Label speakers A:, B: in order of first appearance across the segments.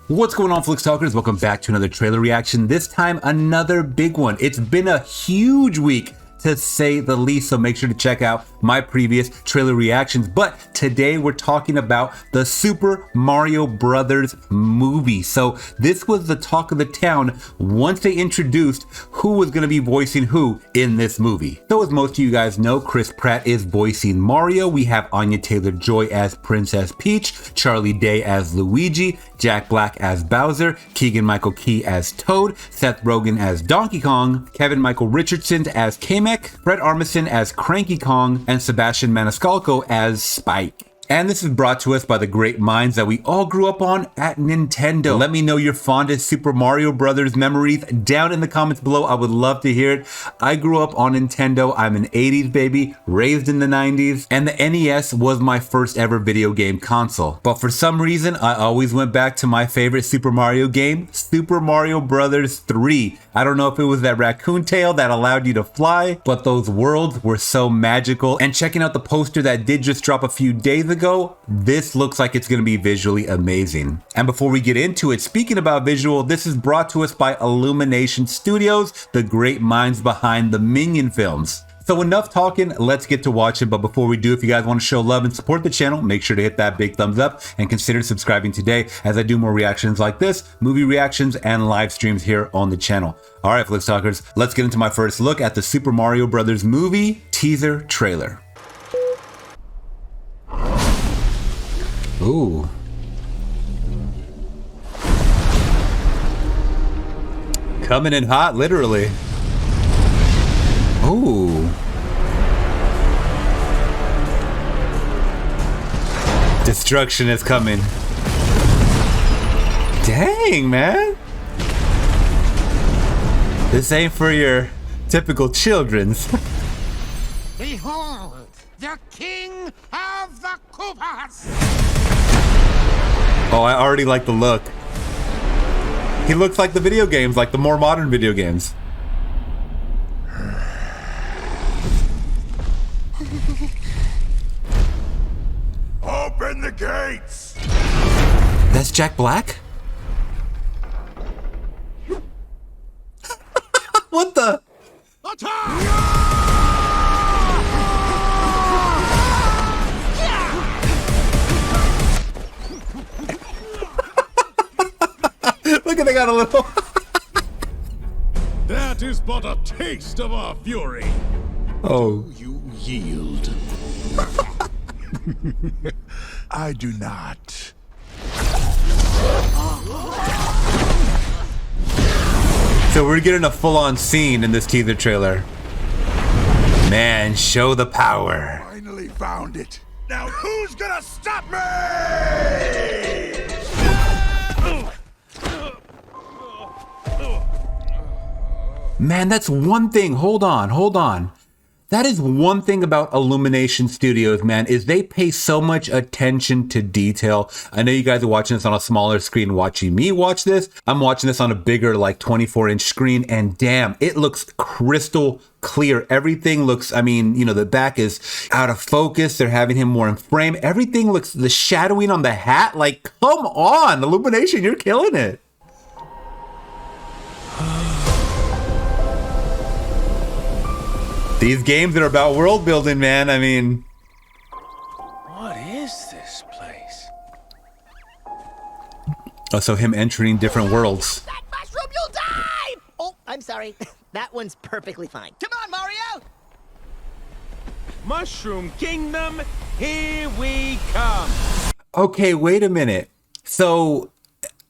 A: What's going on, Flix Talkers? Welcome back to another trailer reaction. This time, another big one. It's been a huge week, to say the least, so make sure to check out my previous trailer reactions. But today we're talking about the Super Mario Brothers movie. So this was the talk of the town once they introduced who was going to be voicing who in this movie. So as most of you guys know, Chris Pratt is voicing Mario. We have Anya Taylor-Joy as Princess Peach, Charlie Day as Luigi, Jack Black as Bowser, Keegan-Michael Key as Toad, Seth Rogen as Donkey Kong, Michael Richardson as Kamek, Fred Armisen as Cranky Kong, and Sebastian Maniscalco as Spike. And this is brought to us by the great minds that we all grew up on at Nintendo. Let me know your fondest Super Mario Brothers memories down in the comments below. I would love to hear it. I grew up on Nintendo. I'm an 80s baby, raised in the 90s, and the NES was my first ever video game console. But for some reason, I always went back to my favorite Super Mario game, Super Mario Brothers 3. I don't know if it was that raccoon tail that allowed you to fly, but those worlds were so magical. And checking out the poster that did just drop a few days ago, this looks like it's going to be visually amazing. And before we get into it, speaking about visual, this is brought to us by Illumination Studios, the great minds behind the Minion films. So enough talking, let's get to watching. But before we do, if you guys want to show love and support the channel, make sure to hit that big thumbs up and consider subscribing today as I do more reactions like this, movie reactions and live streams here on the channel. All right, Flix Talkers, let's get into my first look at the Super Mario Brothers movie teaser trailer. Ooh. Coming in hot, literally. Ooh. Destruction is coming. Dang, man. This ain't for your typical children's.
B: Behold, the king of the Koopas!
A: Oh, I already like the look. He looks like the video games, like the more modern video games.
B: Open the gates!
A: That's Jack Black? What the?
B: Attack!
A: Look at, they got a little.
C: That is but a taste of our fury.
A: Oh.
B: You yield. I do not.
A: So we're getting a full-on scene in this teaser trailer. Man, show the power.
B: Finally found it. Now who's gonna stop me?
A: Man, that's one thing. Hold on. That is one thing about Illumination Studios, man, is they pay so much attention to detail. I know you guys are watching this on a smaller screen, watching me watch this. I'm watching this on a bigger, like 24-inch screen, and damn, it looks crystal clear. Everything looks, I mean, you know, the back is out of focus. They're having him more in frame. Everything looks, the shadowing on the hat, like, come on, Illumination, you're killing it. These games are about world building, man. I mean,
D: what is this place?
A: oh, so him entering different worlds.
E: That mushroom, you'll die! Oh, I'm sorry. That one's perfectly fine. Come on, Mario!
D: Mushroom Kingdom, here we come.
A: Okay, wait a minute. So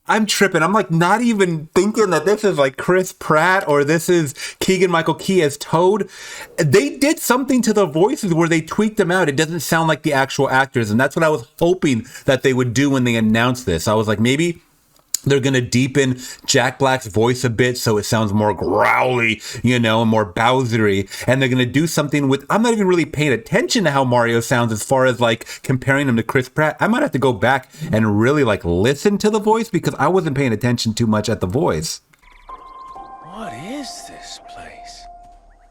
A: I'm tripping. I'm like not even thinking that this is like Chris Pratt or this is Keegan-Michael Key as Toad. They did something to the voices where they tweaked them out. It doesn't sound like the actual actors. And that's what I was hoping that they would do when they announced this. I was like, maybe they're going to deepen Jack Black's voice a bit so it sounds more growly, you know, and more Bowsery. And they're going to do something with, I'm not even really paying attention to how Mario sounds as far as like comparing him to Chris Pratt. I might have to go back and really like listen to the voice because I wasn't paying attention too much at the voice.
D: What is this place?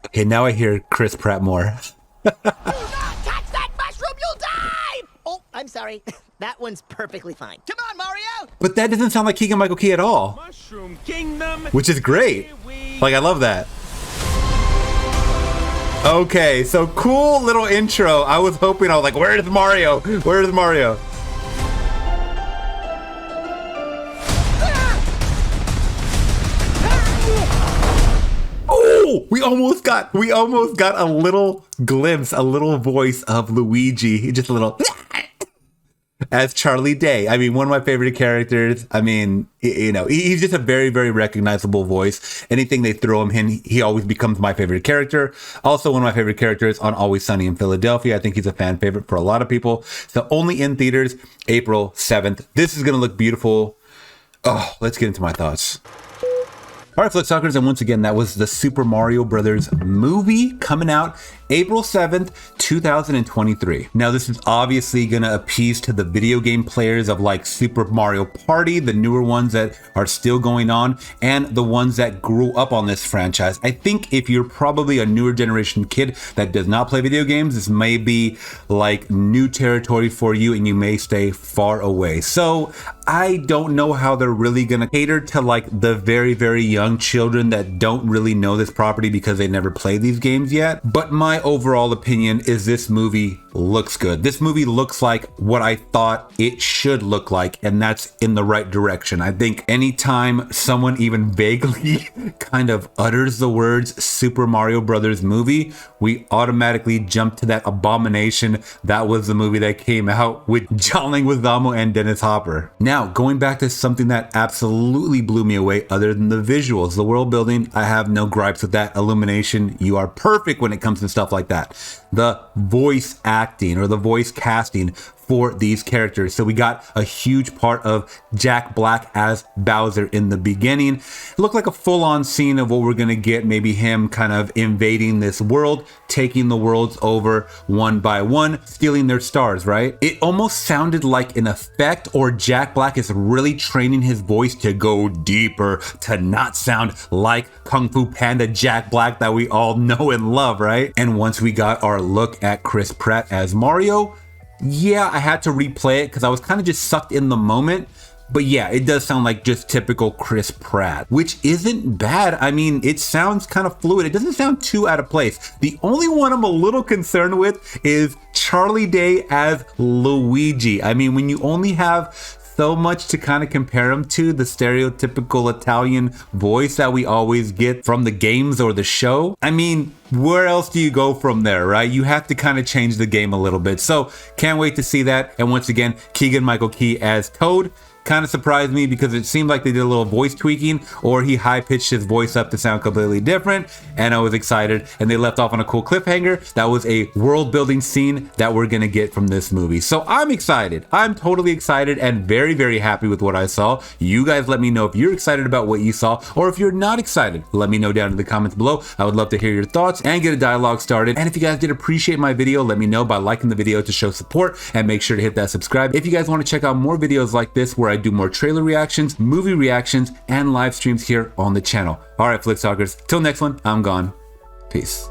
A: Okay, now I hear Chris Pratt more.
E: Do not touch that mushroom, you'll die! Oh, I'm sorry. That one's perfectly fine. Come on, Mario!
A: But that doesn't sound like Keegan-Michael Key at all,
D: Mushroom Kingdom.
A: which is great. Like, I love that. Okay, so cool little intro. I was like, where's Mario? Where's Mario? Oh, we almost got a little glimpse, a little voice of Luigi, just a little as Charlie Day. I mean, one of my favorite characters. I mean, you know, he's just a very, very recognizable voice. Anything they throw him in, he always becomes my favorite character. Also, one of my favorite characters on Always Sunny in Philadelphia. I think he's a fan favorite for a lot of people. So only in theaters, April 7th. This is going to look beautiful. Oh, let's get into my thoughts. All right, Flix Talkers, and once again, that was the Super Mario Brothers movie coming out April 7th, 2023. Now, this is obviously going to appease to the video game players of like Super Mario Party, the newer ones that are still going on, and the ones that grew up on this franchise. I think if you're probably a newer generation kid that does not play video games, this may be like new territory for you and you may stay far away. So I don't know how they're really going to cater to like the very, very young children that don't really know this property because they never played these games yet. But my overall opinion is this movie looks good. This movie looks like what I thought it should look like, and that's in the right direction. I think anytime someone even vaguely kind of utters the words Super Mario Brothers movie, we automatically jump to that abomination that was the movie that came out with John Leguizamo and Dennis Hopper. Now, going back to something that absolutely blew me away other than the visuals, the world building, I have no gripes with that. Illumination, you are perfect when it comes to stuff like that. The voice acting or the voice casting for these characters. So we got a huge part of Jack Black as Bowser in the beginning. It looked like a full-on scene of what we're gonna get, maybe him kind of invading this world, taking the worlds over one by one, stealing their stars, right? It almost sounded like an effect, or Jack Black is really training his voice to go deeper, to not sound like Kung Fu Panda Jack Black that we all know and love, right? And once we got our look at Chris Pratt as Mario, yeah, I had to replay it because I was kind of just sucked in the moment. But yeah, it does sound like just typical Chris Pratt, which isn't bad. I mean, it sounds kind of fluid. It doesn't sound too out of place. The only one I'm a little concerned with is Charlie Day as Luigi. I mean, when you only have so much to kind of compare him to, the stereotypical Italian voice that we always get from the games or the show, I mean, where else do you go from there, right? You have to kind of change the game a little bit. So can't wait to see that. And once again, Keegan-Michael Key as Toad kind of surprised me because it seemed like they did a little voice tweaking, or he high-pitched his voice up to sound completely different, and I was excited, and they left off on a cool cliffhanger. That was a world-building scene that we're gonna get from this movie. So I'm excited. I'm totally excited and very, very happy with what I saw. You guys let me know if you're excited about what you saw, or if you're not excited. Let me know down in the comments below. I would love to hear your thoughts and get a dialogue started. And if you guys did appreciate my video, let me know by liking the video to show support, and make sure to hit that subscribe if you guys want to check out more videos like this where I do more trailer reactions, movie reactions, and live streams here on the channel. All right, Flix Talkers, till next one, I'm gone. Peace.